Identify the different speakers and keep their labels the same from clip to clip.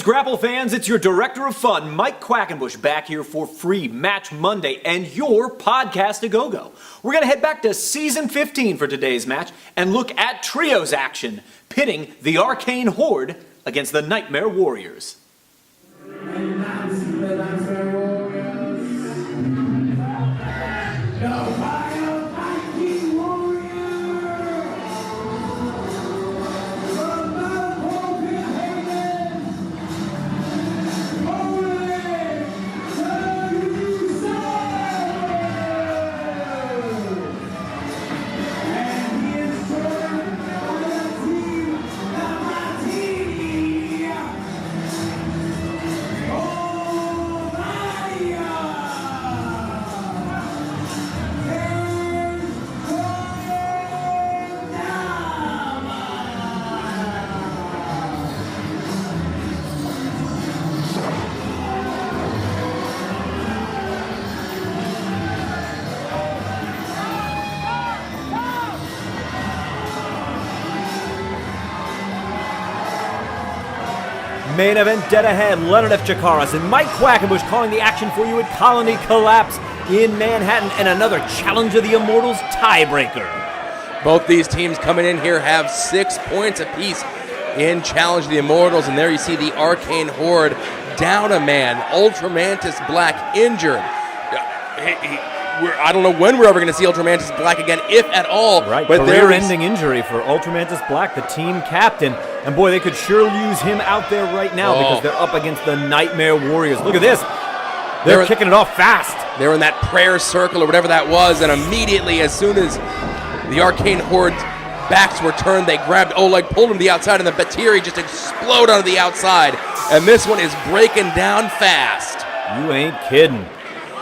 Speaker 1: Grapple fans, it's your director of fun, Mike Quackenbush, back here for Free Match Monday and your podcast to go-go. We're going to head back to Season 15 for today's match and look at trios action, pitting the Arcane Horde against the Nightmare Warriors. Main event dead ahead, Leonard F. CHIKARA and Mike Quackenbush calling the action for you at Colony Collapse in Manhattan, and another Challenge of the Immortals tiebreaker.
Speaker 2: Both these teams coming in here have 6 points apiece in Challenge of the Immortals, and there you see the Arcane Horde down a man, Ultramantis Black injured. I don't know when we're ever going to see Ultramantis Black again, if at all.
Speaker 1: Right, but career-ending injury for Ultramantis Black, the team captain. And boy, they could sure use him out there right now because they're up against the Nightmare Warriors. Look at this. They're kicking it off fast.
Speaker 2: They're in that prayer circle or whatever that was, and immediately, as soon as the Arcane Horde's backs were turned, they grabbed Oleg, pulled him to the outside, and the Batiri just explode onto the outside. And this one is breaking down fast.
Speaker 1: You ain't kidding.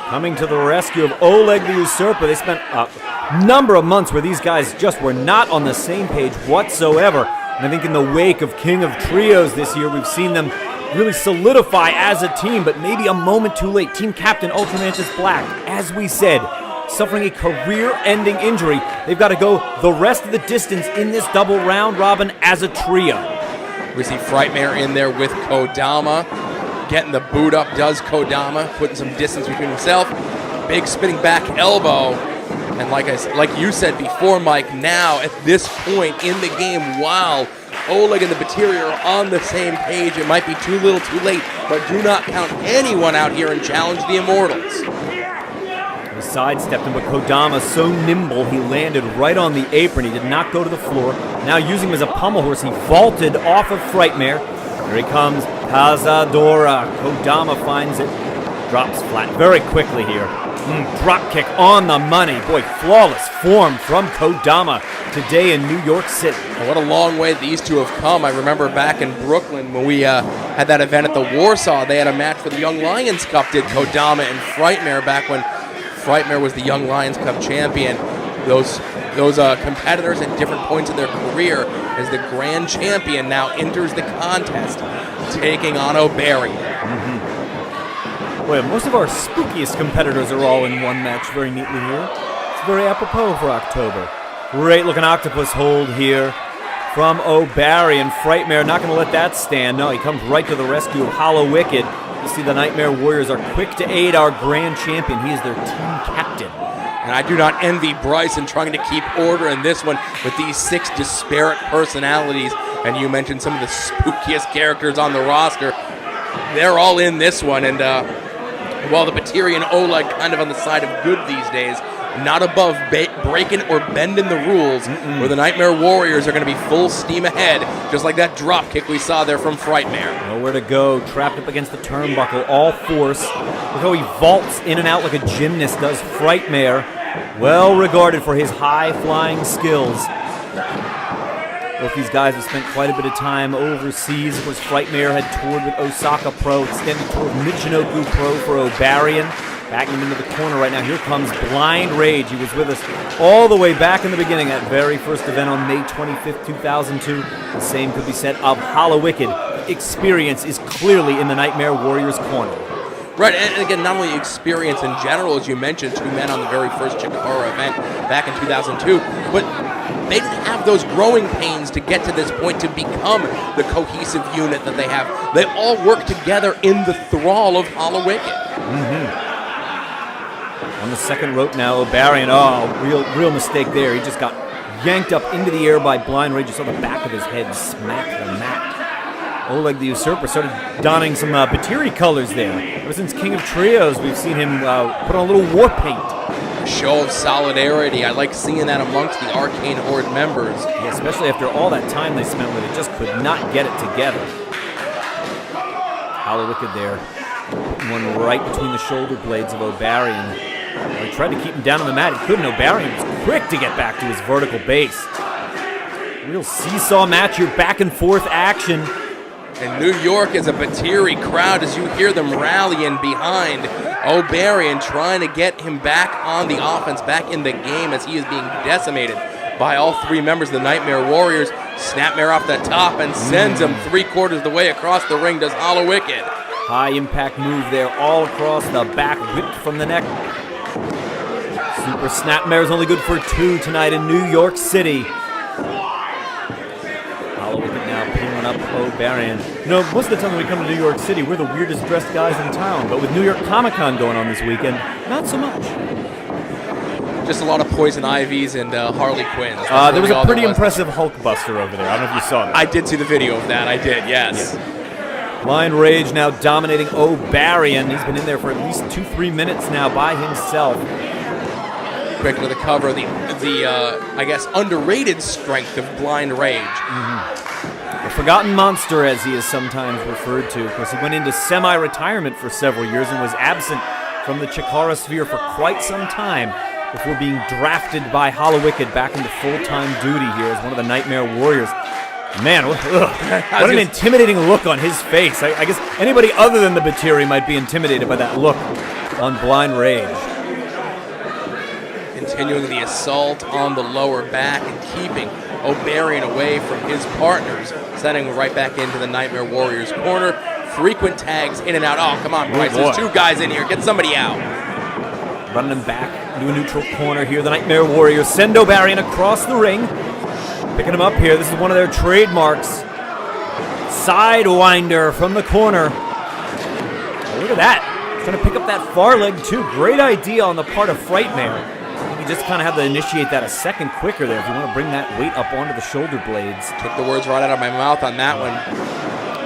Speaker 1: Coming to the rescue of Oleg the Usurper. They spent a number of months where these guys just were not on the same page whatsoever. And I think in the wake of King of Trios this year, we've seen them really solidify as a team, but maybe a moment too late. Team captain Ultramantis Black, as we said, suffering a career-ending injury. They've got to go the rest of the distance in this double round robin as a trio.
Speaker 2: We see Frightmare in there with Kodama. Getting the boot up does Kodama, putting some distance between himself. Big spinning back elbow. And like you said before, Mike, now at this point in the game, while Oleg and the Batiri are on the same page, it might be too little too late, but do not count anyone out here and challenge the Immortals.
Speaker 1: He sidestepped him, but Kodama, so nimble, he landed right on the apron. He did not go to the floor. Now using him as a pommel horse, he vaulted off of Frightmare. Here he comes, Cazadora. Kodama finds it, drops flat very quickly here. Drop kick on the money. Boy, flawless form from Kodama today in New York City.
Speaker 2: Well, what a long way these two have come. I remember back in Brooklyn when we had that event at the Warsaw, they had a match for the Young Lions Cup, did Kodama and Frightmare, back when Frightmare was the Young Lions Cup champion. Those competitors at different points in their career, as the grand champion now enters the contest, taking on O'Barrion.
Speaker 1: Boy, most of our spookiest competitors are all in one match very neatly here. It's very apropos for October. Great looking octopus hold here from O'Barrion. Frightmare not going to let that stand. No, he comes right to the rescue of Hollow Wicked. You see the Nightmare Warriors are quick to aid our grand champion. He is their team captain.
Speaker 2: And I do not envy Bryson trying to keep order in this one with these 6 disparate personalities. And you mentioned some of the spookiest characters on the roster. They're all in this one. And while the Batiri and Oleg kind of on the side of good these days, not above breaking or bending the rules, where the Nightmare Warriors are going to be full steam ahead, just like that drop kick we saw there from Frightmare.
Speaker 1: Nowhere to go, trapped up against the turnbuckle, all force. Look how he vaults in and out like a gymnast does Frightmare. Well regarded for his high-flying skills. Both these guys have spent quite a bit of time overseas. Of course, Frightmare had toured with Osaka Pro, extended tour of Michinoku Pro for O'Barrion. Backing him into the corner right now. Here comes Blind Rage. He was with us all the way back in the beginning, that very first event on May 25th, 2002. The same could be said of Hollow Wicked. Experience is clearly in the Nightmare Warriors' corner.
Speaker 2: Right, and again, not only experience in general, as you mentioned, 2 men on the very first CHIKARA event back in 2002, but they didn't have those growing pains to get to this point to become the cohesive unit that they have. They all work together in the thrall of Hollow Wicked.
Speaker 1: On the second rope now, O'Barian, real mistake there. He just got yanked up into the air by Blind Rage. You saw the back of his head smack the mat. Oleg the Usurper started donning some Batiri colors there. Ever since King of Trios, we've seen him put on a little war paint.
Speaker 2: A show of solidarity. I like seeing that amongst the Arcane Horde members.
Speaker 1: Yeah, especially after all that time they spent with it, just could not get it together. Hollow Wicked there. One right between the shoulder blades of O'Barian. He tried to keep him down on the mat. He couldn't. O'Barian was quick to get back to his vertical base. Real seesaw match here, back and forth action.
Speaker 2: And New York is a Batiri crowd as you hear them rallying behind O'Barian, trying to get him back on the offense, back in the game as he is being decimated by all three members of the Nightmare Warriors. Snapmare off the top and sends him 3/4 of the way across the ring, does Hollow Wicked.
Speaker 1: High impact move there, all across the back, whipped from the neck. Super Snapmare is only good for 2 tonight in New York City. Hollow Wicked now peeling up O'Barian. You know, most of the time when we come to New York City, we're the weirdest dressed guys in town. But with New York Comic Con going on this weekend, not so much.
Speaker 2: Just a lot of Poison Ivies and Harley Quinns.
Speaker 1: There was a pretty impressive Hulkbuster over there. I don't know if you saw that.
Speaker 2: I did see the video of that. I did, yes.
Speaker 1: Yeah. Blind Rage now dominating O'Barian. He's been in there for at least 2-3 minutes now by himself.
Speaker 2: Quick to the cover, the I guess, underrated strength of Blind Rage.
Speaker 1: The Forgotten Monster, as he is sometimes referred to, because he went into semi-retirement for several years and was absent from the Chikara sphere for quite some time before being drafted by Hollow Wicked back into full-time duty here as one of the Nightmare Warriors. Man, what an intimidating look on his face. I guess anybody other than the Batiri might be intimidated by that look on Blind Rage.
Speaker 2: Continuing the assault on the lower back and keeping O'Barian away from his partners, sending him right back into the Nightmare Warriors corner. Frequent tags in and out. Oh, come on, Bryce. There's 2 guys in here. Get somebody out.
Speaker 1: Running him back into a neutral corner here. The Nightmare Warriors send O'Barian across the ring. Picking him up here. This is one of their trademarks. Sidewinder from the corner. Oh, look at that. Trying to pick up that far leg, too. Great idea on the part of Frightmare. You just kind of have to initiate that a second quicker there if you want to bring that weight up onto the shoulder blades.
Speaker 2: Took the words right out of my mouth on that one.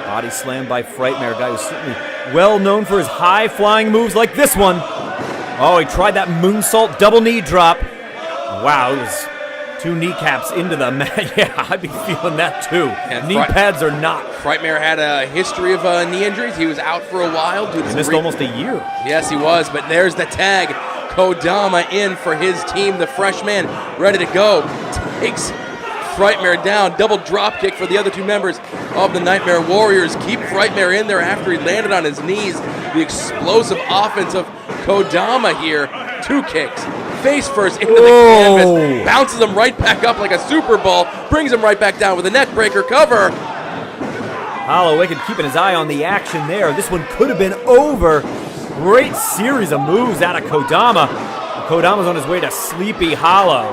Speaker 1: Body slam by Frightmare, a guy who's certainly well known for his high-flying moves like this one. Oh, he tried that moonsault double knee drop. Wow, it was 2 kneecaps into the mat. Yeah, I'd be feeling that too. And knee pads are not.
Speaker 2: Frightmare had a history of knee injuries. He was out for a while.
Speaker 1: He missed almost a year.
Speaker 2: Yes, he was, but there's the tag. Kodama in for his team, the freshman, ready to go. Takes Frightmare down. Double drop kick for the other 2 members of the Nightmare Warriors. Keep Frightmare in there after he landed on his knees. The explosive offense of Kodama here. 2 kicks. Face first into the canvas. Bounces him right back up like a Super Bowl. Brings him right back down with a neck breaker cover.
Speaker 1: Hollow Wicked keeping his eye on the action there. This one could have been over. Great series of moves out of Kodama. Kodama's on his way to Sleepy Hollow.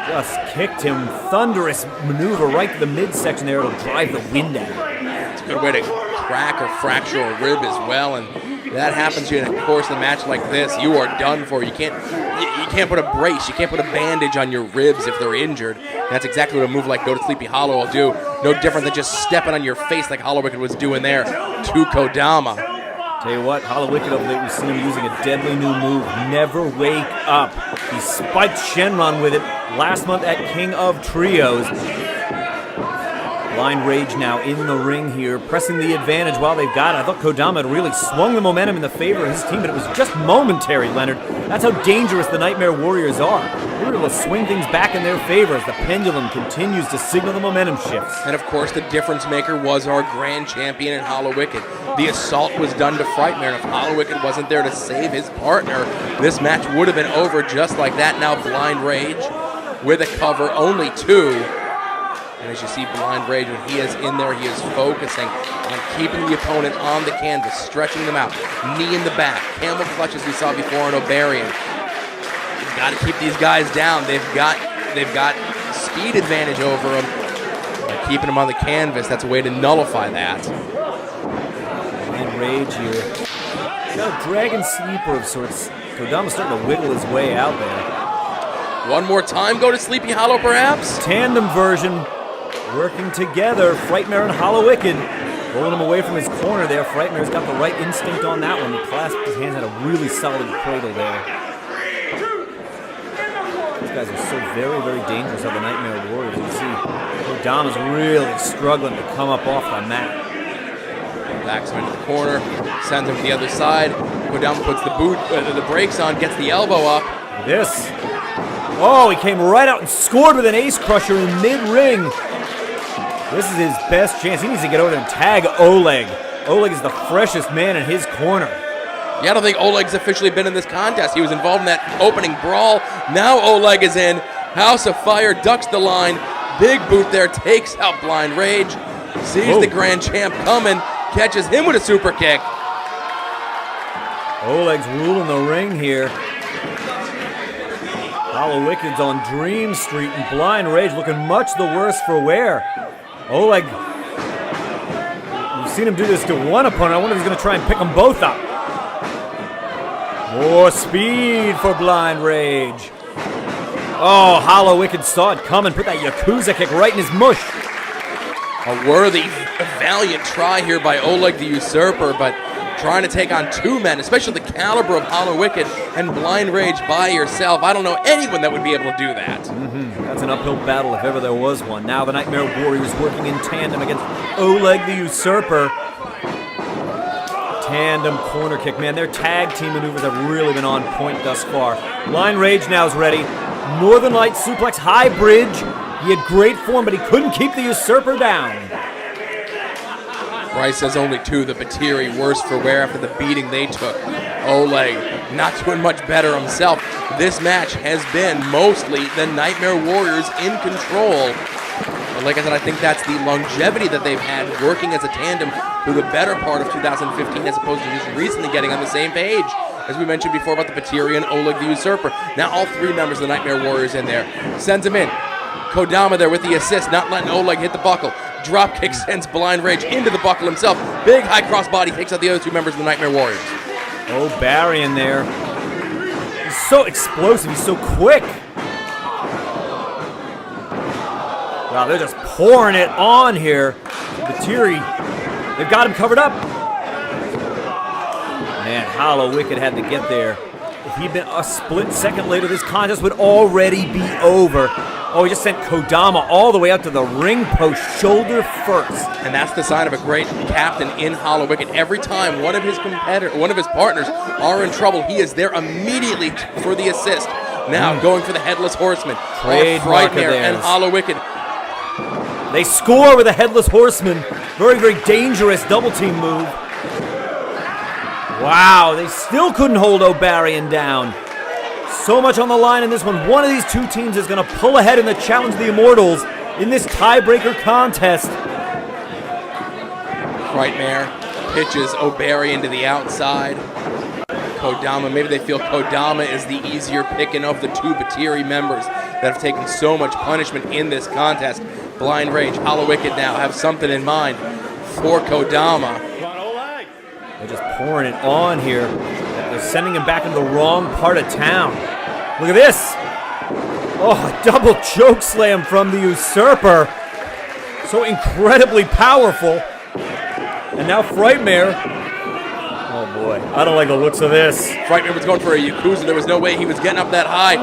Speaker 1: Just kicked him. Thunderous maneuver right to the midsection there. It'll drive the wind out.
Speaker 2: It's a good way to crack or fracture a rib as well, and that happens to you in a course of a match like this. You are done for. You can't put a brace. You can't put a bandage on your ribs if they're injured. And that's exactly what a move like Go to Sleepy Hollow will do. No different than just stepping on your face like Hollow Wicked was doing there to Kodama.
Speaker 1: Tell you what, Hollow Wicked of late, we've seen him using a deadly new move, Never Wake Up. He spiked Shenron with it last month at King of Trios. Blind Rage now in the ring here, pressing the advantage while they've got it. I thought Kodama had really swung the momentum in the favor of his team, but it was just momentary, Leonard. That's how dangerous the Nightmare Warriors are. They were able to swing things back in their favor as the pendulum continues to signal the momentum shifts.
Speaker 2: And of course, the difference maker was our grand champion in Hollow Wicked. The assault was done to Frightmare, and if Hollow Wicked wasn't there to save his partner, this match would have been over just like that. Now Blind Rage with a cover, only 2. And as you see Blind Rage, when he is in there, he is focusing on keeping the opponent on the canvas, stretching them out. Knee in the back, camel clutches we saw before in O'Barian. You've got to keep these guys down. They've got they've got speed advantage over him. By keeping him on the canvas, that's a way to nullify that.
Speaker 1: And Rage here. Got a dragon sleeper of sorts. Kodama's starting to wiggle his way out there.
Speaker 2: One more time, go to Sleepy Hollow, perhaps?
Speaker 1: Tandem version, working together. Frightmare and Hollow Wicked, pulling him away from his corner there. Frightmare's got the right instinct on that one. He clasped his hands, had a really solid cradle there. These guys are so very, very dangerous on the Nightmare Warriors. You can see Kodama's really struggling to come up off the mat.
Speaker 2: Backs him into the corner, sends him to the other side. Kodama puts the brakes on, gets the elbow up.
Speaker 1: This. Oh, he came right out and scored with an ace crusher in mid-ring. This is his best chance. He needs to get over there and tag Oleg. Oleg is the freshest man in his corner.
Speaker 2: Yeah, I don't think Oleg's officially been in this contest. He was involved in that opening brawl. Now Oleg is in. House of Fire ducks the line. Big boot there, takes out Blind Rage. Sees the Grand Champ coming, catches him with a super kick.
Speaker 1: Oleg's ruling the ring here. Hollow Wicked's on Dream Street, and Blind Rage looking much the worse for wear. Oleg, we've seen him do this to one opponent. I wonder if he's going to try and pick them both up. More speed for Blind Rage. Oh, Hollow Wicked saw it coming, put that Yakuza kick right in his mush.
Speaker 2: A worthy, valiant try here by Oleg the Usurper, but trying to take on two men, especially the caliber of Hollow Wicked and Blind Rage by yourself. I don't know anyone that would be able to do that.
Speaker 1: That's an uphill battle if ever there was one. Now the Nightmare Warriors working in tandem against Oleg the Usurper. Tandem corner kick. Man, their tag team maneuvers have really been on point thus far. Blind Rage now is ready. Northern Light suplex, high bridge. He had great form, but he couldn't keep the Usurper down.
Speaker 2: Bryce says only two, the Batiri worse for wear after the beating they took. Oleg not doing much better himself. This match has been mostly the Nightmare Warriors in control. But like I said, I think that's the longevity that they've had working as a tandem through the better part of 2015 as opposed to just recently getting on the same page. As we mentioned before about the Batiri and Oleg the Usurper. Now all three members of the Nightmare Warriors in there. Sends him in. Kodama there with the assist, not letting Oleg hit the buckle. Drop kick sends Blind Rage into the buckle himself. Big high cross body takes out the other two members of the Nightmare Warriors.
Speaker 1: Oh, Barry in there. He's so explosive. He's so quick. Wow, they're just pouring it on here. Batiri, they've got him covered up. Man, Hollow Wicked had to get there. If he'd been a split second later, this contest would already be over. Oh, he just sent Kodama all the way out to the ring post, shoulder first.
Speaker 2: And that's the sign of a great captain in Hollow Wicked. Every time one of his partners are in trouble, he is there immediately for the assist. Now going for the Headless Horseman. Frightmare and Hollow Wicked.
Speaker 1: They score with a Headless Horseman. Very, very dangerous double team move. Wow, they still couldn't hold O'Barian down. So much on the line in this one. One of these two teams is going to pull ahead in the Challenge of the Immortals in this tiebreaker contest.
Speaker 2: Frightmare pitches O'Barian to the outside. Kodama, maybe they feel Kodama is the easier picking of the two Batiri members that have taken so much punishment in this contest. Blind Rage, Hollow Wicked now have something in mind for Kodama.
Speaker 1: They're just pouring it on here. They're sending him back into the wrong part of town. Look at this. Oh, a double choke slam from the Usurper. So incredibly powerful. And now Frightmare. Oh boy, I don't like the looks of this.
Speaker 2: Frightmare was going for a Yakuza. There was no way he was getting up that high.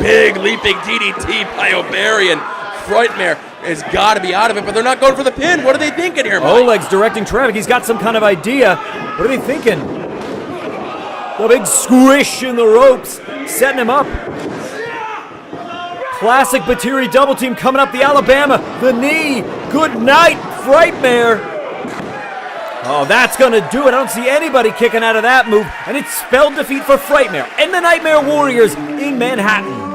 Speaker 2: Big leaping DDT by O'Barian. Frightmare has got to be out of it, but they're not going for the pin. What are they thinking here, Mike?
Speaker 1: Oleg's directing traffic. He's got some kind of idea. What are they thinking? The big squish in the ropes, setting him up. Classic Batiri double team coming up the Alabama. The knee. Good night, Frightmare. Oh, that's going to do it. I don't see anybody kicking out of that move. And it's spelled defeat for Frightmare and the Nightmare Warriors in Manhattan.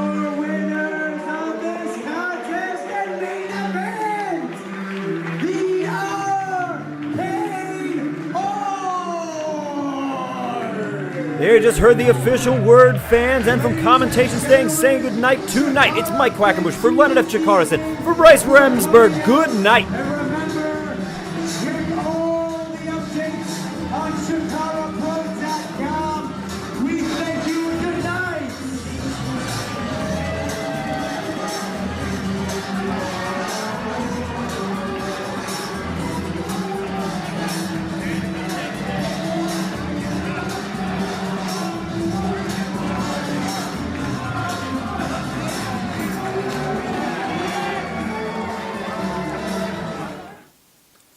Speaker 1: There you just heard the official word, fans, and from commentation saying goodnight tonight. It's Mike Quackenbush for Leonard F. Chikara, for Bryce Remsburg. Good night.
Speaker 3: And remember, get all the updates on CHIKARAPro.com. We thank you. Good night.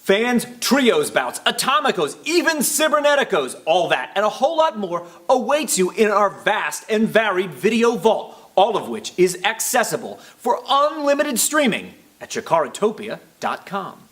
Speaker 1: Fans, trios bouts, atomicos, even cyberneticos, all that and a whole lot more awaits you in our vast and varied video vault, all of which is accessible for unlimited streaming at chikaratopia.com.